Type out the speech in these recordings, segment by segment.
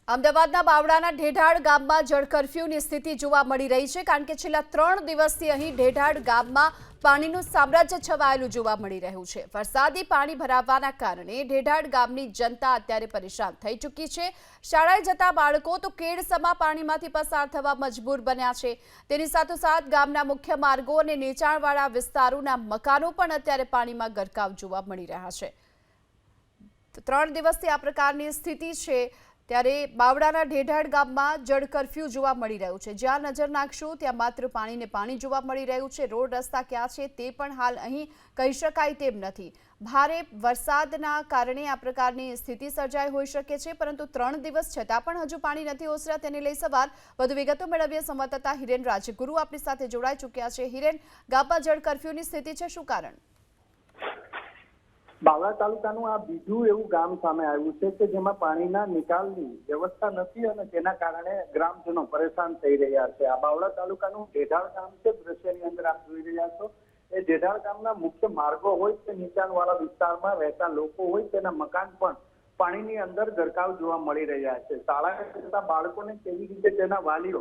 અમદાવાદના બાવળાના ઢેઢાડ ગામમાં જળ કર્ફ્યુની સ્થિતિ જોવા મળી રહી છે, કારણ કે છેલ્લા 3 દિવસથી અહીં ઢેઢાડ ગામમાં પાણીનું સામ્રાજ્ય છવાયેલું જોવા મળી રહ્યું છે। વરસાદી પાણી ભરાવાના કારણે ઢેઢાડ ગામની જનતા અત્યારે પરેશાન થઈ ચૂકી છે। શાળાએ જતા બાળકો તો કેડસમા પાણીમાંથી પસાર થવા મજબૂર બન્યા છે। તેની સાથોસાથ ગામના મુખ્ય માર્ગો અને નીચાણવાળા વિસ્તારોના મકાનો પણ અત્યારે પાણીમાં ગરકાવ જોવા મળી રહ્યા છે। 3 દિવસથી આ પ્રકારની સ્થિતિ છે, ત્યારે બાવળાના ઢેઢાડ ગામમાં જળ કર્ફ્યુ જોવા મળી રહ્યું છે। જ્યાં નજર નાખશો ત્યાં માત્ર પાણીને પાણી જોવા મળી રહ્યું છે। રોડ રસ્તા ક્યાં છે તે પણ હાલ અહીં કહી શકાય તેમ નથી। ભારે વરસાદના કારણે આ પ્રકારની સ્થિતિ સર્જાઈ હોઈ શકે છે, પરંતુ 3 દિવસ છતાં પણ હજુ પાણી નથી ઓસર્યા। તેને લઈ સવાલ વધુ વિગતો મેળવીએ સંવાદદાતા હિરેન રાજગુરુ આપણી સાથે જોડાઈ ચૂક્યા છે। હિરેન, ગામમાં જળ કર્ફ્યુની સ્થિતિ છે, શું કારણ? બાવળા તાલુકાનું આ બીજું એવું ગામ સામે આવ્યું છે કે જેમાં પાણીના નિકાલની વ્યવસ્થા નથી અને તેના કારણે ગ્રામજનો પરેશાન થઈ રહ્યા છે। આ બાવળા તાલુકાનું ઢેઢાડ ગામ છે। દ્રશ્યની અંદર આપ જોઈ રહ્યા છો એ ઢેઢાડ ગામના મુખ્ય માર્ગો હોય કે નીચાણવાળા વિસ્તારમાં રહેતા લોકો હોય તેના મકાન પણ પાણીની અંદર ગરકાવ જોવા મળી રહ્યા છે। શાળાએ જતા બાળકોને કેવી રીતે તેના વાલીઓ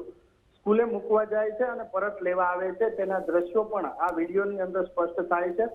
સ્કૂલે મૂકવા જાય છે અને પરત લેવા આવે છે તેના દ્રશ્યો પણ આ વિડીયોની અંદર સ્પષ્ટ થાય છે।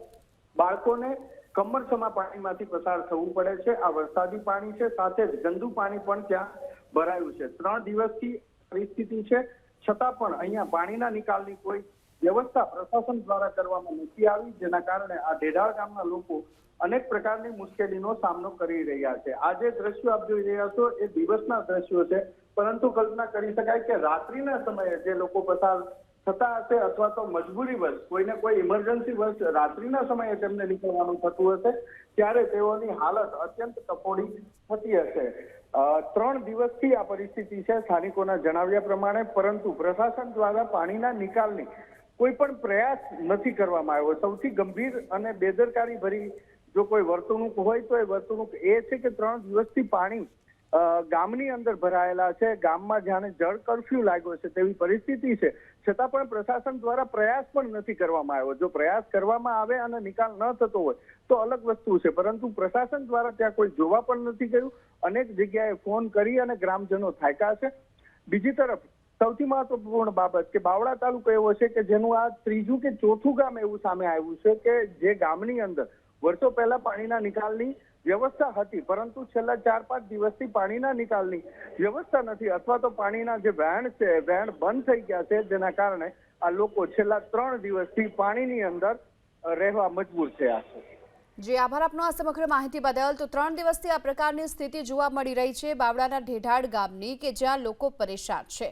બાળકોને કમરસમા પાણીમાંથી પસાર થવું પડે છે। આ વરસાદી પાણી છે, સાથે જ ગંદુ પાણી પણ ત્યાં ભરાયું છે। 3 દિવસથી પરિસ્થિતિ છે, છતાં પણ અહીંયા પાણીના નિકાલની કોઈ વ્યવસ્થા પ્રશાસન દ્વારા કરવામાં નથી આવી, જેના કારણે આ ઢેઢાડ ગામના લોકો અનેક પ્રકારની મુશ્કેલીનો સામનો કરી રહ્યા છે। આ જે દ્રશ્યો આપ જોઈ રહ્યા છો એ દિવસના દ્રશ્યો છે, પરંતુ કલ્પના કરી શકાય કે રાત્રિના સમયે જે લોકો પસાર થતા હશે અથવા તો મજબૂરીવશ કોઈને કોઈ ઇમરજન્સી વશ રાત્રિના સમયે તેમને નીકળવાનું થતું હશે, ત્યારે તેઓની હાલત અત્યંત કફોડી થતી હશે। 3 દિવસથી આ પરિસ્થિતિ છે સ્થાનિકોના જણાવ્યા પ્રમાણે, પરંતુ પ્રશાસન દ્વારા પાણીના નિકાલની કોઈ પણ પ્રયાસ નથી કરવામાં આવ્યો। સૌથી ગંભીર અને બેદરકારી ભરી જો કોઈ વર્તણૂક હોય તો એ વર્તણૂક એ છે કે 3 દિવસથી પાણી ગામની અંદર ભરાયેલા છે। ગામમાં જાણે જળ કર્ફ્યુ લાગ્યો છે તેવી પરિસ્થિતિ છે, છતાં પણ પ્રશાસન દ્વારા પ્રયાસ પણ નથી કરવામાં આવ્યો। જો પ્રયાસ કરવામાં આવે અને નિકાલ ન થતો હોય તો અલગ વસ્તુ છે, પરંતુ પ્રશાસન દ્વારા ત્યાં કોઈ જોવા પણ નથી ગયું। અનેક જગ્યાએ ફોન કરી અને ગ્રામજનો થાક્યા છે। બીજી તરફ સૌથી મહત્વપૂર્ણ બાબત કે બાવળા તાલુકો એવો છે કે જેનું આ 3જું કે 4થું ગામ એવું સામે આવ્યું છે કે જે ગામની અંદર વર્ષો પહેલા પાણીના નિકાલની વ્યવસ્થા હતી, પરંતુ છેલ્લા 4-5 દિવસથી પાણીના નિકાલની વ્યવસ્થા નથી, અથવા તો પાણીના જે વહેણ છે વહેણ બંધ થઈ ગયા છે, જેના કારણે આ લોકો છેલ્લા 3 દિવસથી પાણીની અંદર રહેવા મજબૂર થયા છે। જી, આભાર આપનો આ સમગ્ર માહિતી બદલ। તો 3 દિવસથી આ પ્રકારની સ્થિતિ જોવા મળી રહી છે બાવળાના ઢેઢાડ ગામની, કે જ્યાં લોકો પરેશાન છે।